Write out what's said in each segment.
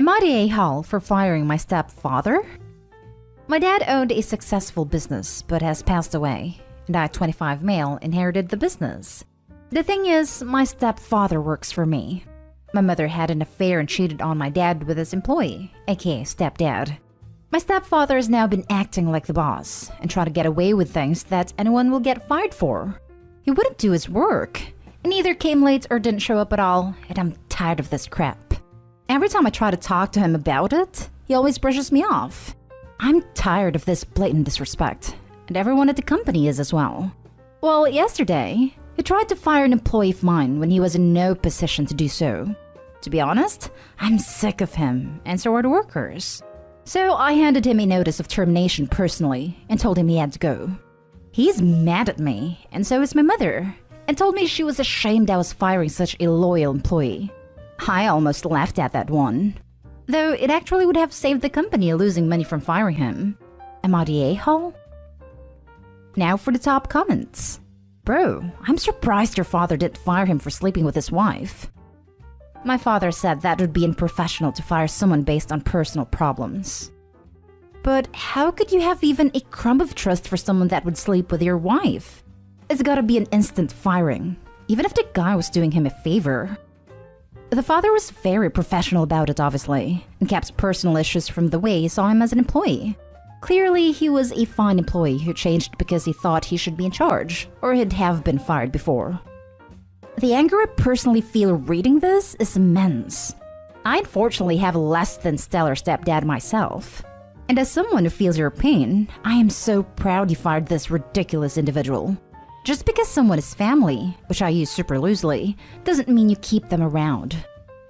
Am I the a-hole for firing my stepfather? My dad owned a successful business but has passed away, and I, 25 male, inherited the business. The thing is, my stepfather works for me. My mother had an affair and cheated on my dad with his employee, aka stepdad. My stepfather has now been acting like the boss and trying to get away with things that anyone will get fired for. He wouldn't do his work, and either came late or didn't show up at all, and I'm tired of this crap. Every time I try to talk to him about it, he always brushes me off. I'm tired of this blatant disrespect, and everyone at the company is as well. Well, yesterday, he tried to fire an employee of mine when he was in no position to do so. To be honest, I'm sick of him, and so are the workers. So I handed him a notice of termination personally and told him he had to go. He's mad at me, and so is my mother, and told me she was ashamed I was firing such a loyal employee. I almost laughed at that one. Though it actually would have saved the company losing money from firing him. Am I the a-hole? Now for the top comments. Bro, I'm surprised your father didn't fire him for sleeping with his wife. My father said that would be unprofessional to fire someone based on personal problems. But how could you have even a crumb of trust for someone that would sleep with your wife? It's gotta be an instant firing, even if the guy was doing him a favor. The father was very professional about it, obviously, and kept personal issues from the way he saw him as an employee. Clearly, he was a fine employee who changed because he thought he should be in charge, or he'd have been fired before. The anger I personally feel reading this is immense. I unfortunately have a less than stellar stepdad myself. And as someone who feels your pain, I am so proud you fired this ridiculous individual. Just because someone is family, which I use super loosely, doesn't mean you keep them around.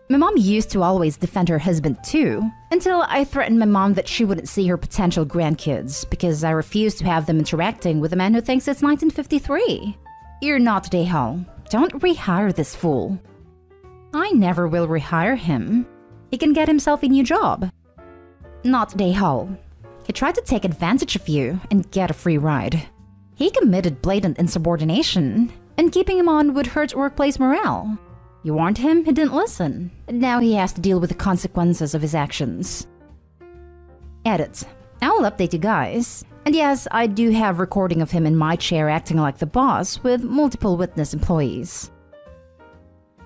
My mom used to always defend her husband too, until I threatened my mom that she wouldn't see her potential grandkids because I refused to have them interacting with a man who thinks it's 1953. You're not the a-hole. Don't rehire this fool. I never will rehire him. He can get himself a new job. Not the a-hole. He tried to take advantage of you and get a free ride. He committed blatant insubordination, and keeping him on would hurt workplace morale. You warned him, he didn't listen, and now he has to deal with the consequences of his actions. Edit. I will update you guys. And yes, I do have recording of him in my chair acting like the boss with multiple witness employees.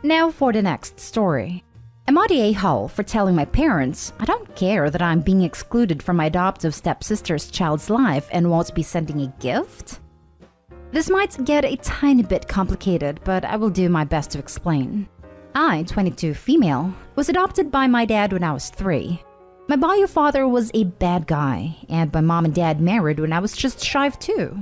Now for the next story. Am I the a-hole for telling my parents I don't care that I'm being excluded from my adoptive stepsister's child's life and won't be sending a gift? This might get a tiny bit complicated, but I will do my best to explain. I, 22 female, was adopted by my dad when I was 3. My bio father was a bad guy, and my mom and dad married when I was just shy of 2.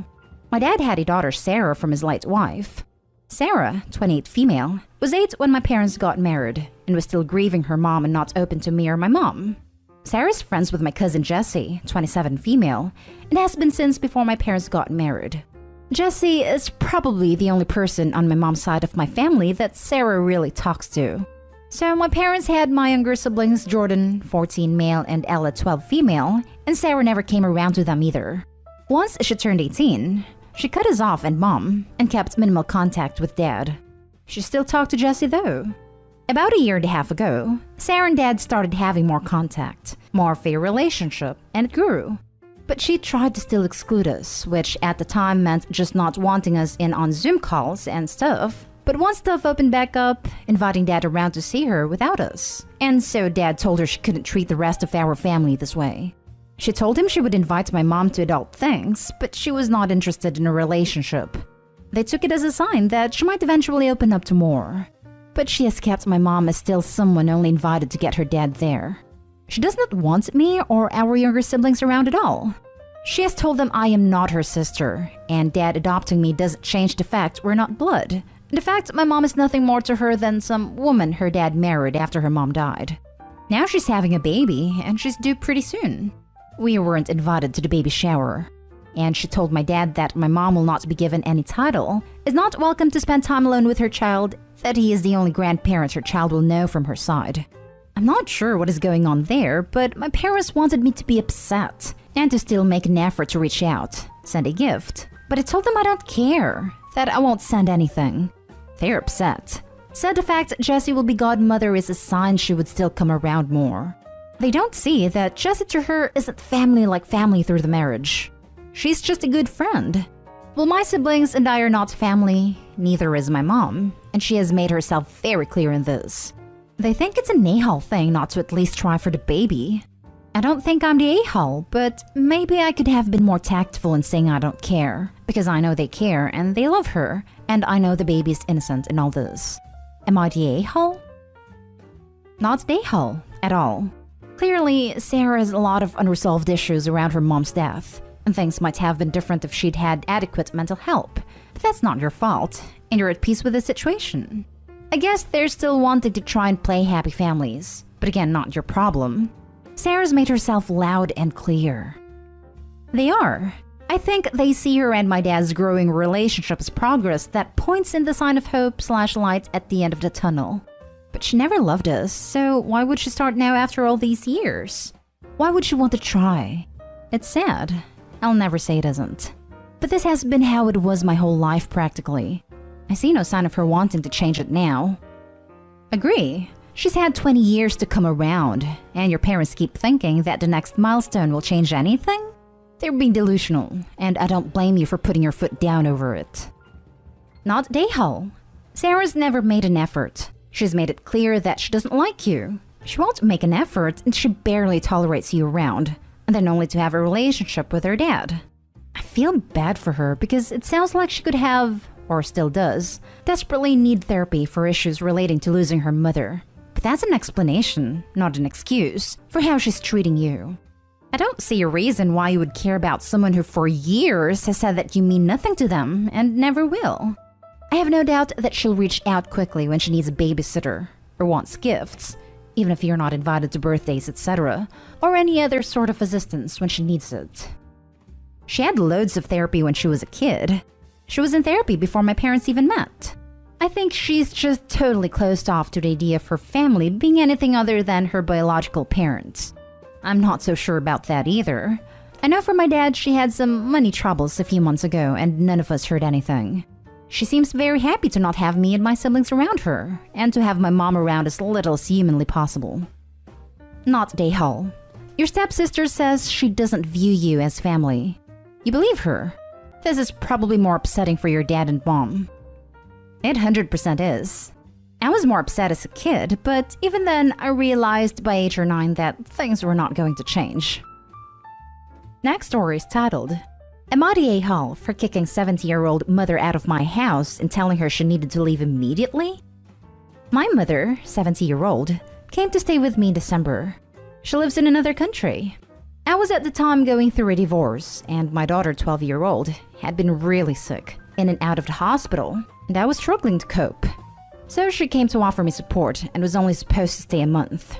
My dad had a daughter, Sarah, from his late wife. Sarah, 28 female, was 8 when my parents got married, and was still grieving her mom and not open to me or my mom. Sarah's friends with my cousin Jessie, 27 female, and has been since before my parents got married. Jessie is probably the only person on my mom's side of my family that Sarah really talks to. So my parents had my younger siblings Jordan, 14 male, and Ella, 12 female, and Sarah never came around to them either. Once she turned 18, she cut us off and mom, and kept minimal contact with dad. She still talked to Jessie though. About a year and a half ago, Sarah and dad started having more contact, more of a relationship, and it grew. But she tried to still exclude us, which at the time meant just not wanting us in on Zoom calls and stuff. But once stuff opened back up, inviting dad around to see her without us. And so dad told her she couldn't treat the rest of our family this way. She told him she would invite my mom to adult things, but she was not interested in a relationship. They took it as a sign that she might eventually open up to more. But she has kept my mom as still someone only invited to get her dad there. She does not want me or our younger siblings around at all. She has told them I am not her sister, and dad adopting me doesn't change the fact we're not blood. The fact my mom is nothing more to her than some woman her dad married after her mom died. Now she's having a baby, and she's due pretty soon. We weren't invited to the baby shower. And she told my dad that my mom will not be given any title, is not welcome to spend time alone with her child, that he is the only grandparent her child will know from her side. I'm not sure what is going on there, but my parents wanted me to be upset, and to still make an effort to reach out, send a gift. But I told them I don't care, that I won't send anything. They're upset. Said the fact Jessie will be godmother is a sign she would still come around more. They don't see that Jessie to her isn't family like family through the marriage. She's just a good friend. Well, my siblings and I are not family, neither is my mom, and she has made herself very clear in this. They think it's an a-hole thing not to at least try for the baby. I don't think I'm the a-hole, but maybe I could have been more tactful in saying I don't care, because I know they care and they love her, and I know the baby's innocent in all this. Am I the a-hole? Not the a-hole at all. Clearly, Sarah has a lot of unresolved issues around her mom's death, and things might have been different if she'd had adequate mental help. But that's not your fault, and you're at peace with the situation. I guess they're still wanting to try and play happy families, but again, not your problem. Sarah's made herself loud and clear. They are. I think they see her and my dad's growing relationship as progress that points in the sign of hope/light at the end of the tunnel. But she never loved us, so why would she start now after all these years? Why would she want to try? It's sad. I'll never say it isn't. But this has been how it was my whole life practically. I see no sign of her wanting to change it now. Agree. She's had 20 years to come around, and your parents keep thinking that the next milestone will change anything? They're being delusional, and I don't blame you for putting your foot down over it. Not Dayhull. Sarah's never made an effort. She's made it clear that she doesn't like you. She won't make an effort, and she barely tolerates you around, and then only to have a relationship with her dad. I feel bad for her because it sounds like she could have, or still does, desperately need therapy for issues relating to losing her mother. But that's an explanation, not an excuse, for how she's treating you. I don't see a reason why you would care about someone who for years has said that you mean nothing to them and never will. I have no doubt that she'll reach out quickly when she needs a babysitter or wants gifts, even if you're not invited to birthdays, etc., or any other sort of assistance when she needs it. She had loads of therapy when she was a kid. She was in therapy before my parents even met. I think she's just totally closed off to the idea of her family being anything other than her biological parents. I'm not so sure about that either. I know from my dad she had some money troubles a few months ago and none of us heard anything. She seems very happy to not have me and my siblings around her, and to have my mom around as little as humanly possible. Not Dayhull. Your stepsister says she doesn't view you as family. You believe her. This is probably more upsetting for your dad and mom. It 100% is. I was more upset as a kid, but even then I realized by 8 or 9 that things were not going to change. Next story is titled, Am I the a-hole for kicking 70-year-old mother out of my house and telling her she needed to leave immediately? My mother, 70-year-old, came to stay with me in December. She lives in another country. I was at the time going through a divorce, and my daughter, 12-year-old, had been really sick, in and out of the hospital, and I was struggling to cope. So she came to offer me support and was only supposed to stay a month.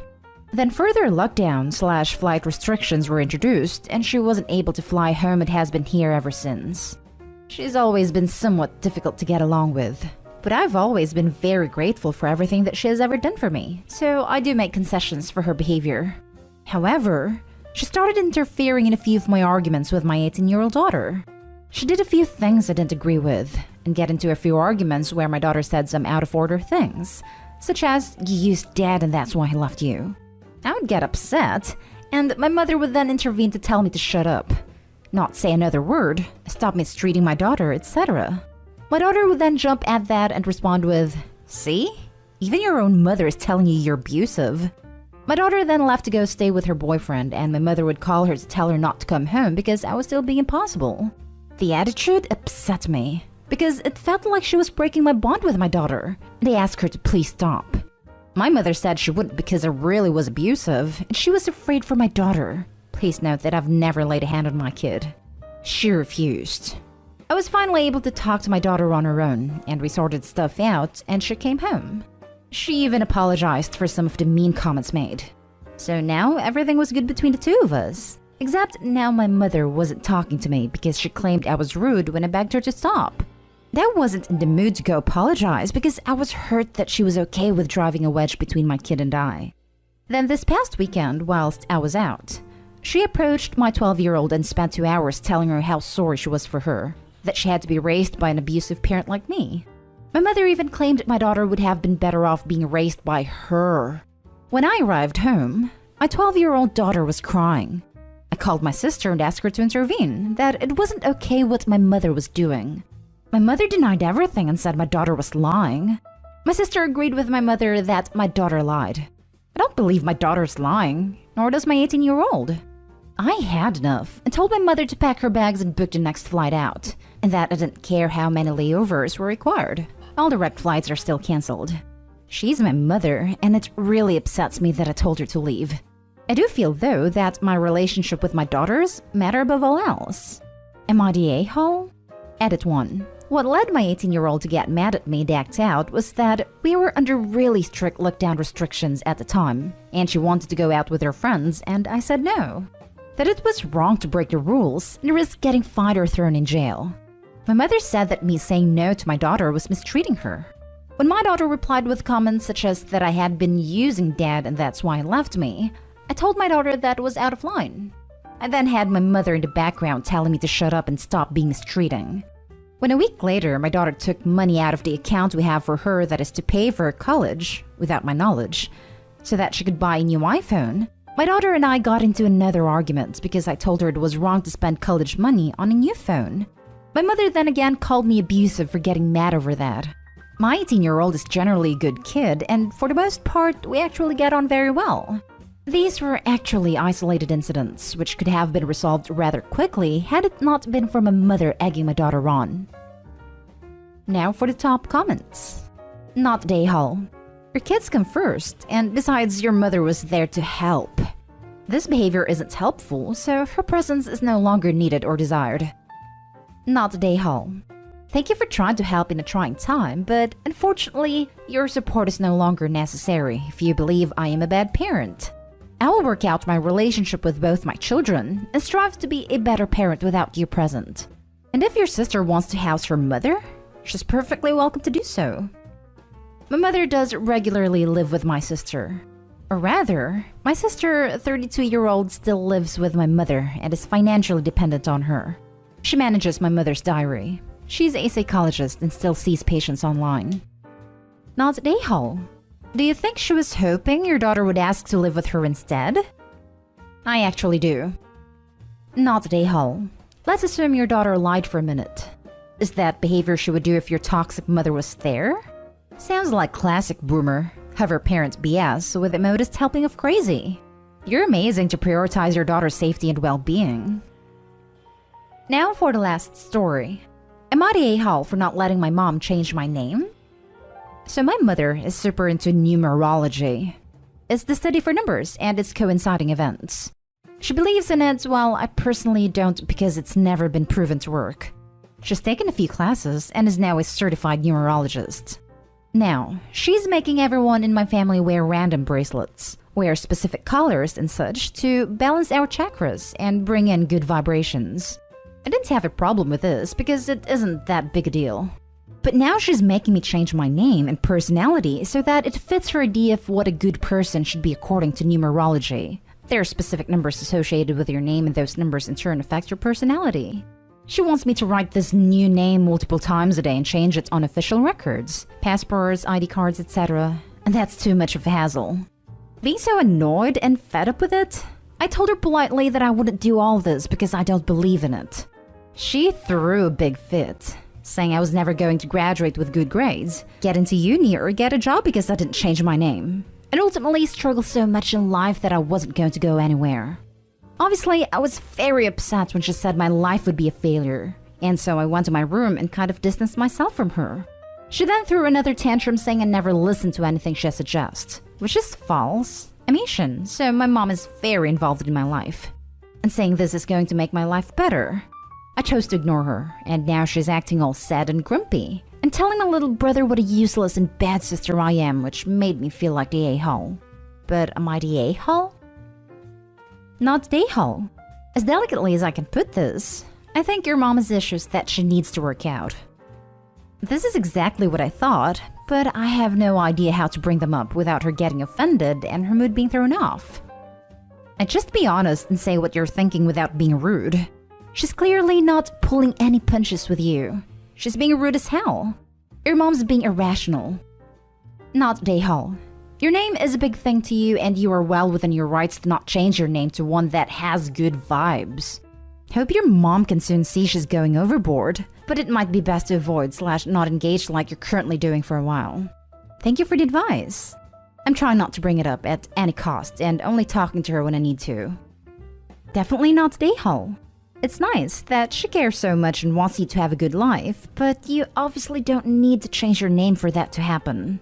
Then further lockdown/flight restrictions were introduced, and she wasn't able to fly home and has been here ever since. She's always been somewhat difficult to get along with, but I've always been very grateful for everything that she has ever done for me, so I do make concessions for her behavior. However, she started interfering in a few of my arguments with my 18-year-old daughter. She did a few things I didn't agree with, and get into a few arguments where my daughter said some out-of-order things, such as, "You used dad and that's why he left you." I would get upset, and my mother would then intervene to tell me to shut up, not say another word, stop mistreating my daughter, etc. My daughter would then jump at that and respond with, "See? Even your own mother is telling you you're abusive." My daughter then left to go stay with her boyfriend, and my mother would call her to tell her not to come home because I was still being impossible. The attitude upset me, because it felt like she was breaking my bond with my daughter, and I asked her to please stop. My mother said she wouldn't because I really was abusive, and she was afraid for my daughter. Please note that I've never laid a hand on my kid. She refused. I was finally able to talk to my daughter on her own, and we sorted stuff out, and she came home. She even apologized for some of the mean comments made. So now everything was good between the two of us. Except now my mother wasn't talking to me because she claimed I was rude when I begged her to stop. I wasn't in the mood to go apologize because I was hurt that she was okay with driving a wedge between my kid and I. Then this past weekend, whilst I was out, she approached my 12-year-old and spent 2 hours telling her how sorry she was for her, that she had to be raised by an abusive parent like me. My mother even claimed my daughter would have been better off being raised by her. When I arrived home, My 12-year-old daughter was crying. I called my sister and asked her to intervene, that it wasn't okay what my mother was doing. My mother denied everything and said my daughter was lying. My sister agreed with my mother that my daughter lied. I don't believe my daughter's lying, nor does my 18-year-old. I had enough and told my mother to pack her bags and book the next flight out, and that I didn't care how many layovers were required. All direct flights are still cancelled. She's my mother, and it really upsets me that I told her to leave. I do feel, though, that my relationship with my daughters matter above all else. Am I the a-hole? Edit 1. What led my 18-year-old to get mad at me and act out was that we were under really strict lockdown restrictions at the time, and she wanted to go out with her friends, and I said no. That it was wrong to break the rules and risk getting fined or thrown in jail. My mother said that me saying no to my daughter was mistreating her. When my daughter replied with comments such as that I had been using dad and that's why he left me, I told my daughter that it was out of line. I then had my mother in the background telling me to shut up and stop being mistreating. When a week later, my daughter took money out of the account we have for her that is to pay for her college, without my knowledge, so that she could buy a new iPhone, my daughter and I got into another argument because I told her it was wrong to spend college money on a new phone. My mother then again called me abusive for getting mad over that. My 18-year-old is generally a good kid, and for the most part, we actually get on very well. These were actually isolated incidents, which could have been resolved rather quickly had it not been for my mother egging my daughter on. Now for the top comments. Not day-hall. Your kids come first, and besides, your mother was there to help. This behavior isn't helpful, so her presence is no longer needed or desired. Not day-hall. Thank you for trying to help in a trying time, but unfortunately, your support is no longer necessary if you believe I am a bad parent. I will work out my relationship with both my children and strive to be a better parent without you present. And if your sister wants to house her mother, she's perfectly welcome to do so. My mother does regularly live with my sister. Or rather, my sister, 32-year-old, still lives with my mother and is financially dependent on her. She manages my mother's diary. She's a psychologist and still sees patients online. Not day-hall. Do you think she was hoping your daughter would ask to live with her instead? I actually do. Not day-hall. Let's assume your daughter lied for a minute. Is that behavior she would do if your toxic mother was there? Sounds like classic boomer, hover parent BS with a modest helping of crazy. You're amazing to prioritize your daughter's safety and well-being. Now for the last story. Am I the a-hole for not letting my mom change my name? So my mother is super into numerology. It's the study for numbers and its coinciding events. She believes in it while I personally don't because it's never been proven to work. She's taken a few classes and is now a certified numerologist. Now, she's making everyone in my family wear random bracelets, wear specific colors and such to balance our chakras and bring in good vibrations. I didn't have a problem with this because it isn't that big a deal. But now she's making me change my name and personality so that it fits her idea of what a good person should be according to numerology. There are specific numbers associated with your name and those numbers in turn affect your personality. She wants me to write this new name multiple times a day and change it on official records, passports, ID cards, etc. And that's too much of a hassle. Being so annoyed and fed up with it, I told her politely that I wouldn't do all this because I don't believe in it. She threw a big fit, saying I was never going to graduate with good grades, get into uni, or get a job because I didn't change my name, and ultimately struggled so much in life that I wasn't going to go anywhere. Obviously, I was very upset when she said my life would be a failure, and so I went to my room and kind of distanced myself from her. She then threw another tantrum saying I never listened to anything she suggests, which is false. I'm Asian, so my mom is very involved in my life, and saying this is going to make my life better. I chose to ignore her, and now she's acting all sad and grumpy, and telling my little brother what a useless and bad sister I am, which made me feel like the a-hole. But am I the a-hole? Not the a-hole. As delicately as I can put this, I think your mom has issues that she needs to work out. This is exactly what I thought, but I have no idea how to bring them up without her getting offended and her mood being thrown off. And just be honest and say what you're thinking without being rude. She's clearly not pulling any punches with you. She's being rude as hell. Your mom's being irrational. Not day-hole. Your name is a big thing to you, and you are well within your rights to not change your name to one that has good vibes. Hope your mom can soon see she's going overboard, but it might be best to avoid / not engage like you're currently doing for a while. Thank you for the advice. I'm trying not to bring it up at any cost and only talking to her when I need to. Definitely not Dayhole. It's nice that she cares so much and wants you to have a good life, but you obviously don't need to change your name for that to happen.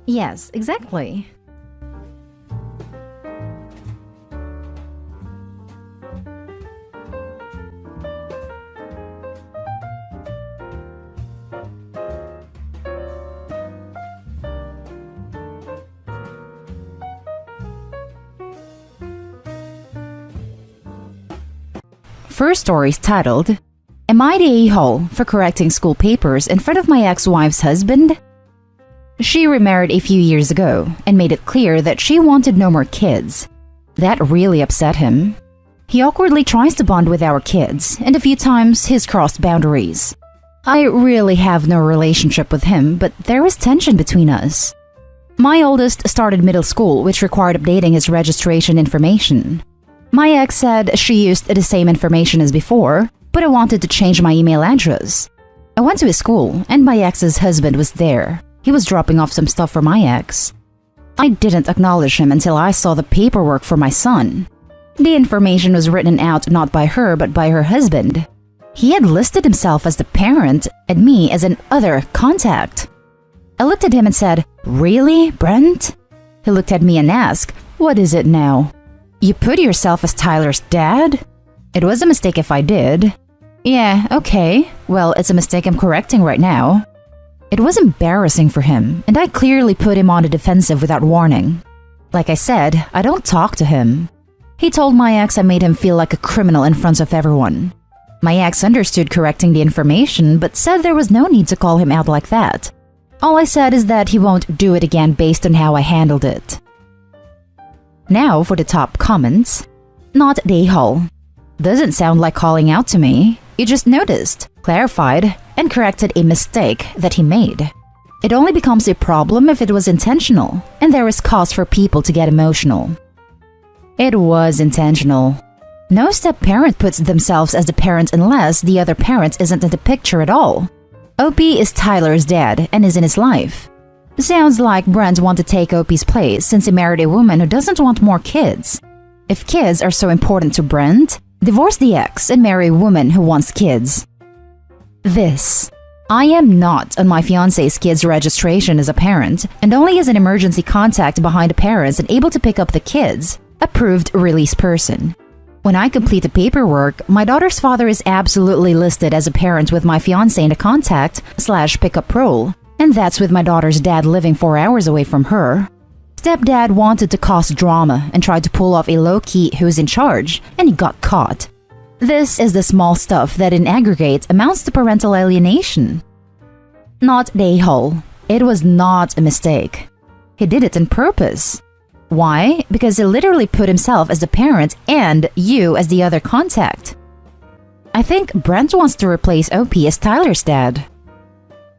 Yes, exactly. First story is titled, Am I the a-hole for correcting school papers in front of my ex-wife's husband? She remarried a few years ago and made it clear that she wanted no more kids. That really upset him. He awkwardly tries to bond with our kids, and a few times he's crossed boundaries. I really have no relationship with him, but there is tension between us. My oldest started middle school, which required updating his registration information. My ex said she used the same information as before, but I wanted to change my email address. I went to his school, and my ex's husband was there. He was dropping off some stuff for my ex. I didn't acknowledge him until I saw the paperwork for my son. The information was written out not by her but by her husband. He had listed himself as the parent and me as an other contact. I looked at him and said, "Really, Brent?" He looked at me and asked, "What is it now? You put yourself as Tyler's dad?" It was a mistake if I did. Yeah, okay. Well, it's a mistake I'm correcting right now. It was embarrassing for him, and I clearly put him on the defensive without warning. Like I said, I don't talk to him. He told my ex I made him feel like a criminal in front of everyone. My ex understood correcting the information, but said there was no need to call him out like that. All I said is that he won't do it again based on how I handled it. Now for the top comments. Not the a-hole. Doesn't sound like calling out to me. You just noticed, clarified, and corrected a mistake that he made. It only becomes a problem if it was intentional, and there is cause for people to get emotional. It was intentional. No step-parent puts themselves as the parent unless the other parent isn't in the picture at all. OP is Tyler's dad and is in his life. Sounds like Brent wanted to take OP's place since he married a woman who doesn't want more kids. If kids are so important to Brent, divorce the ex and marry a woman who wants kids. This. I am not on my fiancé's kid's registration as a parent and only as an emergency contact behind the parents and able to pick up the kids. Approved release person. When I complete the paperwork, my daughter's father is absolutely listed as a parent with my fiancé in the contact / pickup role. And that's with my daughter's dad living 4 hours away from her. Stepdad wanted to cause drama and tried to pull off a low-key who's in charge, and he got caught. This is the small stuff that in aggregate amounts to parental alienation. Not the a-hole. It was not a mistake. He did it on purpose. Why? Because he literally put himself as the parent and you as the other contact. I think Brent wants to replace OP as Tyler's dad.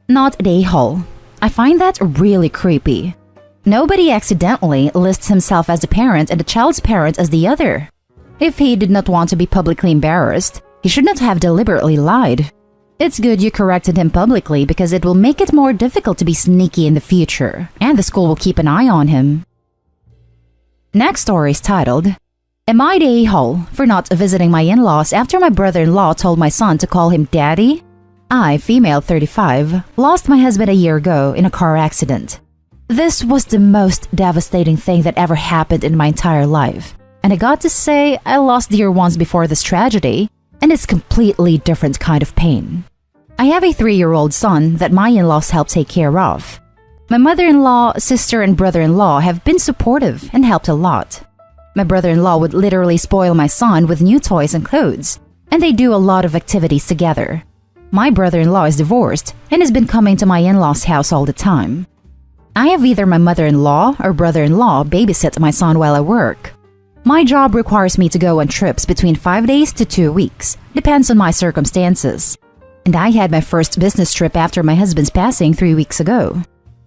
Not the a-hole. I find that really creepy. Nobody accidentally lists himself as the parent and the child's parent as the other. If he did not want to be publicly embarrassed, he should not have deliberately lied. It's good you corrected him publicly because it will make it more difficult to be sneaky in the future, and the school will keep an eye on him. Next story is titled, Am I the a-hole for not visiting my in-laws after my brother-in-law told my son to call him daddy? I, female 35, lost my husband a year ago in a car accident. This was the most devastating thing that ever happened in my entire life. And I got to say, I lost dear ones before this tragedy, and it's completely different kind of pain. I have a 3-year-old son that my in-laws help take care of. My mother-in-law, sister, and brother-in-law have been supportive and helped a lot. My brother-in-law would literally spoil my son with new toys and clothes, and they do a lot of activities together. My brother-in-law is divorced and has been coming to my in-laws' house all the time. I have either my mother-in-law or brother-in-law babysit my son while I work. My job requires me to go on trips between 5 days to 2 weeks, depends on my circumstances. And I had my first business trip after my husband's passing 3 weeks ago.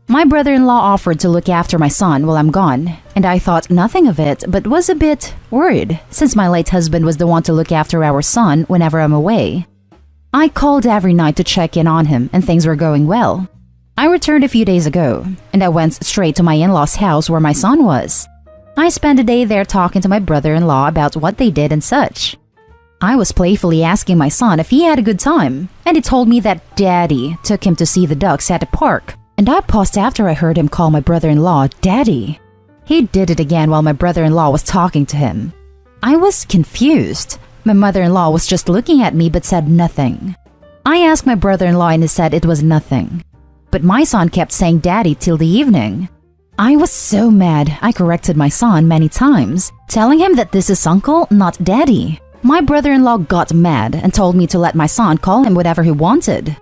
My brother-in-law offered to look after my son while I'm gone, and I thought nothing of it but was a bit worried since my late husband was the one to look after our son whenever I'm away. I called every night to check in on him and things were going well. I returned a few days ago, and I went straight to my in-laws' house where my son was. I spent a day there talking to my brother-in-law about what they did and such. I was playfully asking my son if he had a good time, and he told me that Daddy took him to see the ducks at the park, and I paused after I heard him call my brother-in-law Daddy. He did it again while my brother-in-law was talking to him. I was confused. My mother-in-law was just looking at me but said nothing. I asked my brother-in-law and he said it was nothing. But my son kept saying Daddy till the evening. I was so mad I corrected my son many times, telling him that this is Uncle, not Daddy. My brother-in-law got mad and told me to let my son call him whatever he wanted.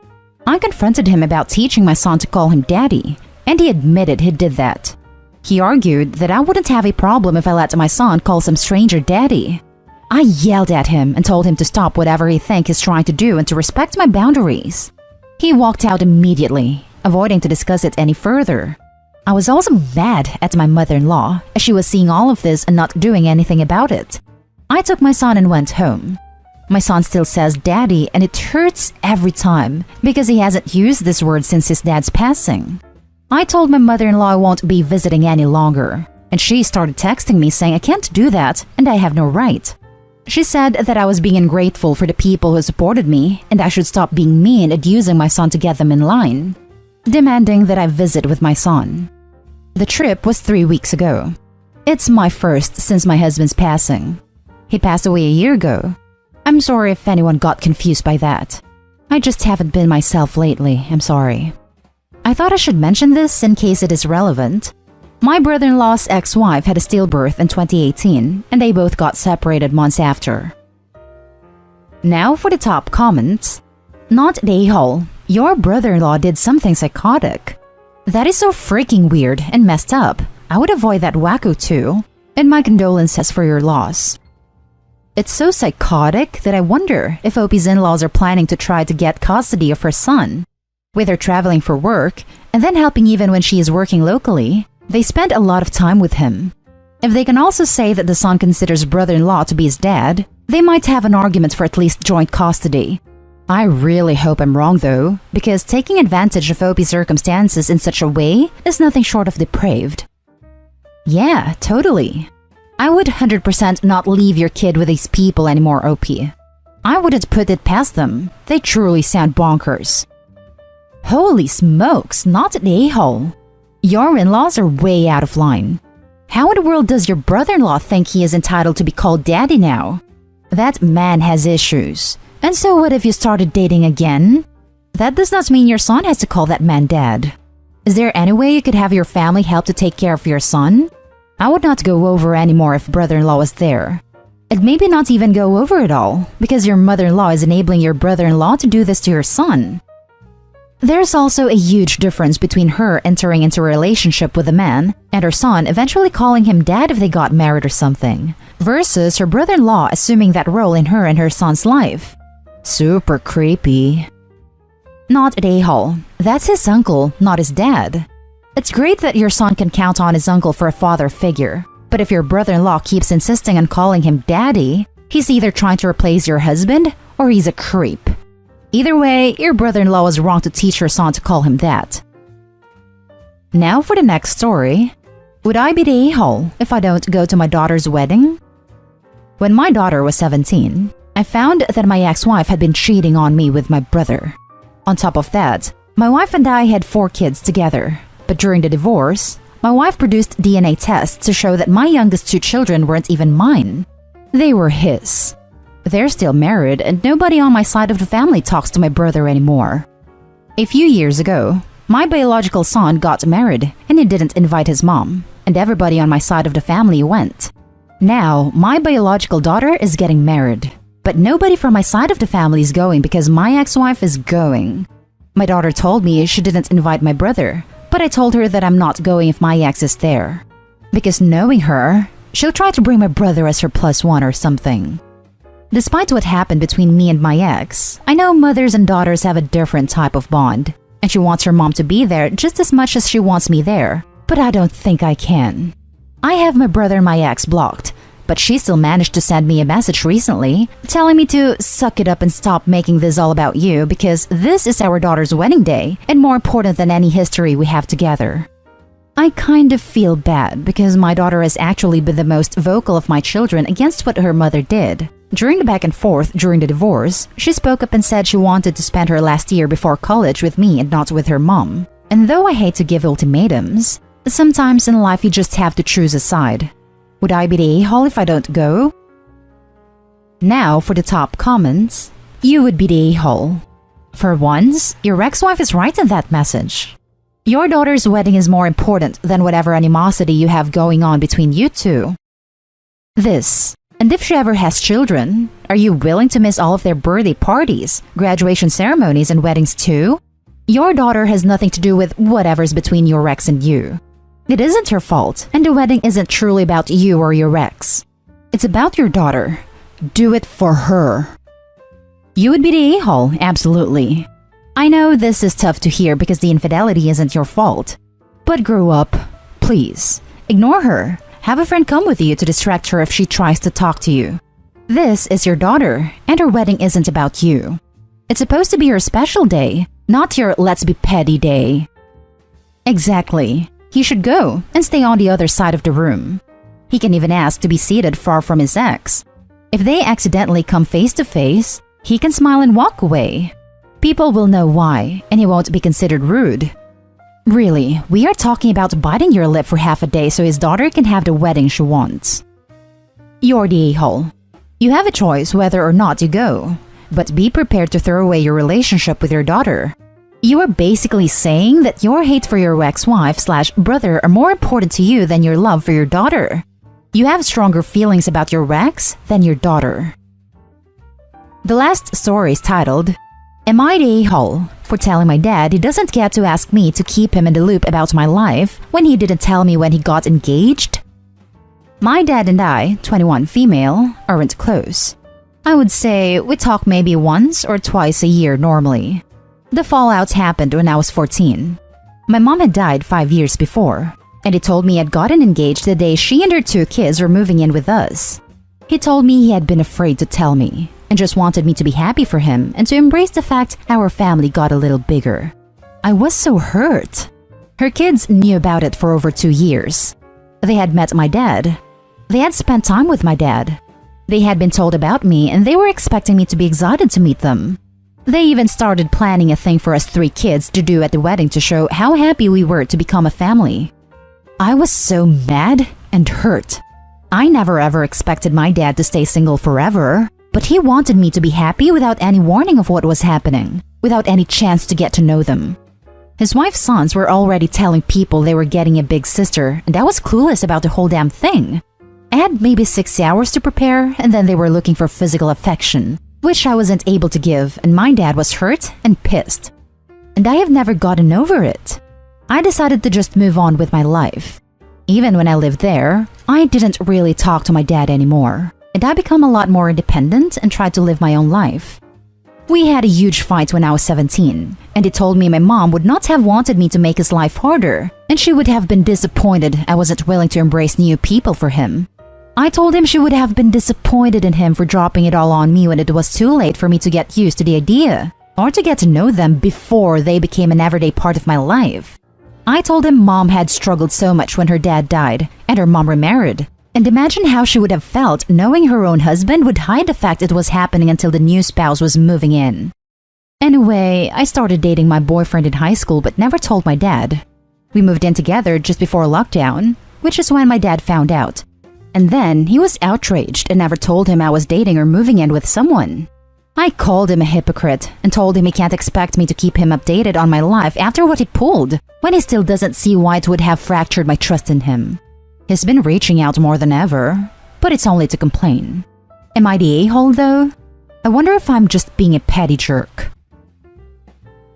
I confronted him about teaching my son to call him Daddy, and he admitted he did that. He argued that I wouldn't have a problem if I let my son call some stranger Daddy. I yelled at him and told him to stop whatever he thinks he's trying to do and to respect my boundaries. He walked out immediately, avoiding to discuss it any further. I was also mad at my mother-in-law as she was seeing all of this and not doing anything about it. I took my son and went home. My son still says Daddy and it hurts every time because he hasn't used this word since his dad's passing. I told my mother-in-law I won't be visiting any longer, and she started texting me saying I can't do that and I have no right. She said that I was being ungrateful for the people who supported me and I should stop being mean and using my son to get them in line, demanding that I visit with my son. The trip was 3 weeks ago. It's my first since my husband's passing. He passed away a year ago. I'm sorry if anyone got confused by that. I just haven't been myself lately, I'm sorry. I thought I should mention this in case it is relevant. My brother-in-law's ex-wife had a stillbirth in 2018, and they both got separated months after. Now for the top comments. Not the a-hole. Your brother-in-law did something psychotic. That is so freaking weird and messed up. I would avoid that wacko too. And my condolences for your loss. It's so psychotic that I wonder if Opie's in-laws are planning to try to get custody of her son. With her traveling for work, and then helping even when she is working locally, they spend a lot of time with him. If they can also say that the son considers brother-in-law to be his dad, they might have an argument for at least joint custody. I really hope I'm wrong though, because taking advantage of Opie's circumstances in such a way is nothing short of depraved. Yeah, totally. I would 100% not leave your kid with these people anymore, OP. I wouldn't put it past them. They truly sound bonkers. Holy smokes, not the a-hole. Your in-laws are way out of line. How in the world does your brother-in-law think he is entitled to be called Daddy now? That man has issues. And so what if you started dating again? That does not mean your son has to call that man Dad. Is there any way you could have your family help to take care of your son? I would not go over anymore if brother-in-law was there. And maybe not even go over at all, because your mother-in-law is enabling your brother-in-law to do this to your son. There's also a huge difference between her entering into a relationship with a man and her son eventually calling him dad if they got married or something, versus her brother-in-law assuming that role in her and her son's life. Super creepy. Not an a-hole. That's his uncle, not his dad. It's great that your son can count on his uncle for a father figure, but if your brother-in-law keeps insisting on calling him daddy, he's either trying to replace your husband or he's a creep. Either way, your brother-in-law was wrong to teach your son to call him that. Now for the next story. Would I be the a-hole if I don't go to my daughter's wedding? When my daughter was 17, I found that my ex-wife had been cheating on me with my brother. On top of that, my wife and I had 4 kids together. But during the divorce, my wife produced DNA tests to show that my youngest 2 children weren't even mine. They were his. They're still married and nobody on my side of the family talks to my brother anymore. A few years ago, my biological son got married and he didn't invite his mom, and everybody on my side of the family went. Now, my biological daughter is getting married, but nobody from my side of the family is going because my ex-wife is going. My daughter told me she didn't invite my brother, but I told her that I'm not going if my ex is there. Because knowing her, she'll try to bring my brother as her +1 or something. Despite what happened between me and my ex, I know mothers and daughters have a different type of bond. and she wants her mom to be there just as much as she wants me there, but I don't think I can. I have my brother and my ex blocked, but she still managed to send me a message recently telling me to suck it up and stop making this all about you because this is our daughter's wedding day and more important than any history we have together. I kind of feel bad because my daughter has actually been the most vocal of my children against what her mother did. During the back and forth during the divorce, she spoke up and said she wanted to spend her last year before college with me and not with her mom. And though I hate to give ultimatums, sometimes in life you just have to choose a side. Would I be the a-hole if I don't go? Now for the top comments. You would be the a-hole. For once, your ex-wife is right in that message. Your daughter's wedding is more important than whatever animosity you have going on between you two. This. And if she ever has children, are you willing to miss all of their birthday parties, graduation ceremonies, and weddings too? Your daughter has nothing to do with whatever's between your ex and you. It isn't her fault, and the wedding isn't truly about you or your ex. It's about your daughter. Do it for her. You would be the a-hole, absolutely. I know this is tough to hear because the infidelity isn't your fault. But grow up, please. Ignore her. Have a friend come with you to distract her if she tries to talk to you. This is your daughter, and her wedding isn't about you. It's supposed to be her special day, not your let's be petty day. Exactly. He should go and stay on the other side of the room. He can even ask to be seated far from his ex. If they accidentally come face to face, he can smile and walk away. People will know why, and he won't be considered rude. Really, we are talking about biting your lip for half a day so his daughter can have the wedding she wants. You're the a-hole. You have a choice whether or not you go, but be prepared to throw away your relationship with your daughter. You are basically saying that your hate for your ex-wife/brother are more important to you than your love for your daughter. You have stronger feelings about your ex than your daughter. The last story is titled, Am I the a-hole for telling my dad he doesn't get to ask me to keep him in the loop about my life when he didn't tell me when he got engaged? My dad and I, 21 female, aren't close. I would say we talk maybe once or twice a year normally. The fallout happened when I was 14. My mom had died 5 years before, and he told me he had gotten engaged the day she and her 2 kids were moving in with us. He told me he had been afraid to tell me, and just wanted me to be happy for him and to embrace the fact our family got a little bigger. I was so hurt. Her kids knew about it for over 2 years. They had met my dad. They had spent time with my dad. They had been told about me and they were expecting me to be excited to meet them. They even started planning a thing for us 3 kids to do at the wedding to show how happy we were to become a family. I was so mad and hurt. I never ever expected my dad to stay single forever. But he wanted me to be happy without any warning of what was happening, without any chance to get to know them. His wife's sons were already telling people they were getting a big sister, and I was clueless about the whole damn thing. I had maybe 6 hours to prepare, and then they were looking for physical affection, which I wasn't able to give, and my dad was hurt and pissed. And I have never gotten over it. I decided to just move on with my life. Even when I lived there, I didn't really talk to my dad anymore. And I become a lot more independent and tried to live my own life. We had a huge fight when I was 17, and he told me my mom would not have wanted me to make his life harder, and she would have been disappointed I wasn't willing to embrace new people for him. I told him she would have been disappointed in him for dropping it all on me when it was too late for me to get used to the idea, or to get to know them before they became an everyday part of my life. I told him mom had struggled so much when her dad died, and her mom remarried. And imagine how she would have felt knowing her own husband would hide the fact it was happening until the new spouse was moving in. Anyway, I started dating my boyfriend in high school but never told my dad. We moved in together just before lockdown, which is when my dad found out. And then he was outraged and never told him I was dating or moving in with someone. I called him a hypocrite and told him he can't expect me to keep him updated on my life after what he pulled, when he still doesn't see why it would have fractured my trust in him. He's been reaching out more than ever, but it's only to complain. Am I the a-hole though? I wonder if I'm just being a petty jerk.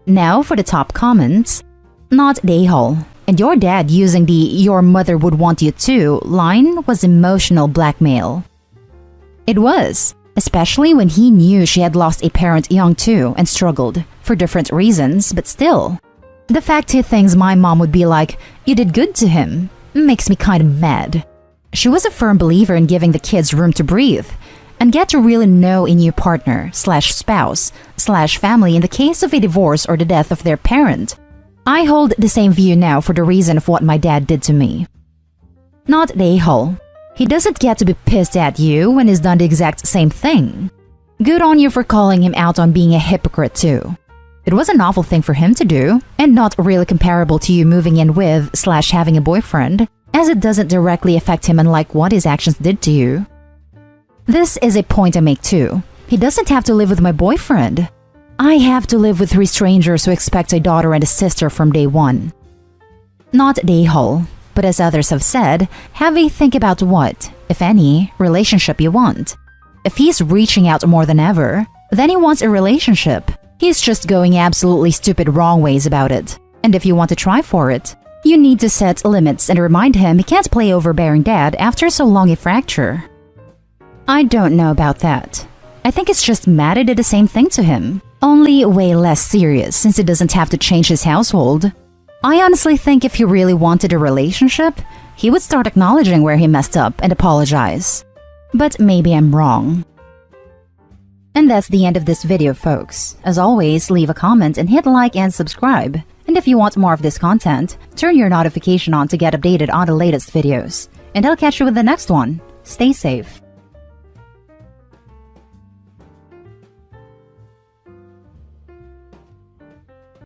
Now for the top comments. Not the a-hole, and your dad using the "your mother would want you to" line was emotional blackmail. It was, especially when he knew she had lost a parent young too and struggled, for different reasons, but still. The fact he thinks my mom would be like, "You did good to him," makes me kind of mad. She was a firm believer in giving the kids room to breathe and get to really know a new partner slash spouse slash family in the case of a divorce or the death of their parent. I hold the same view now for the reason of what my dad did to me. Not the a-hole. He doesn't get to be pissed at you when he's done the exact same thing. Good on you for calling him out on being a hypocrite too. It was an awful thing for him to do, and not really comparable to you moving in with slash having a boyfriend, as it doesn't directly affect him unlike what his actions did to you. This is a point I make too. He doesn't have to live with my boyfriend. I have to live with 3 strangers who expect a daughter and a sister from day one. Not the a-hole, but as others have said, have a think about what, if any, relationship you want. If he's reaching out more than ever, then he wants a relationship. He's just going absolutely stupid wrong ways about it. And if you want to try for it, you need to set limits and remind him he can't play overbearing dad after so long a fracture. I don't know about that. I think it's just Maddie did the same thing to him, only way less serious since he doesn't have to change his household. I honestly think if he really wanted a relationship, he would start acknowledging where he messed up and apologize. But maybe I'm wrong. And that's the end of this video, folks. As always, leave a comment and hit like and subscribe. And if you want more of this content, turn your notification on to get updated on the latest videos. And I'll catch you with the next one. Stay safe.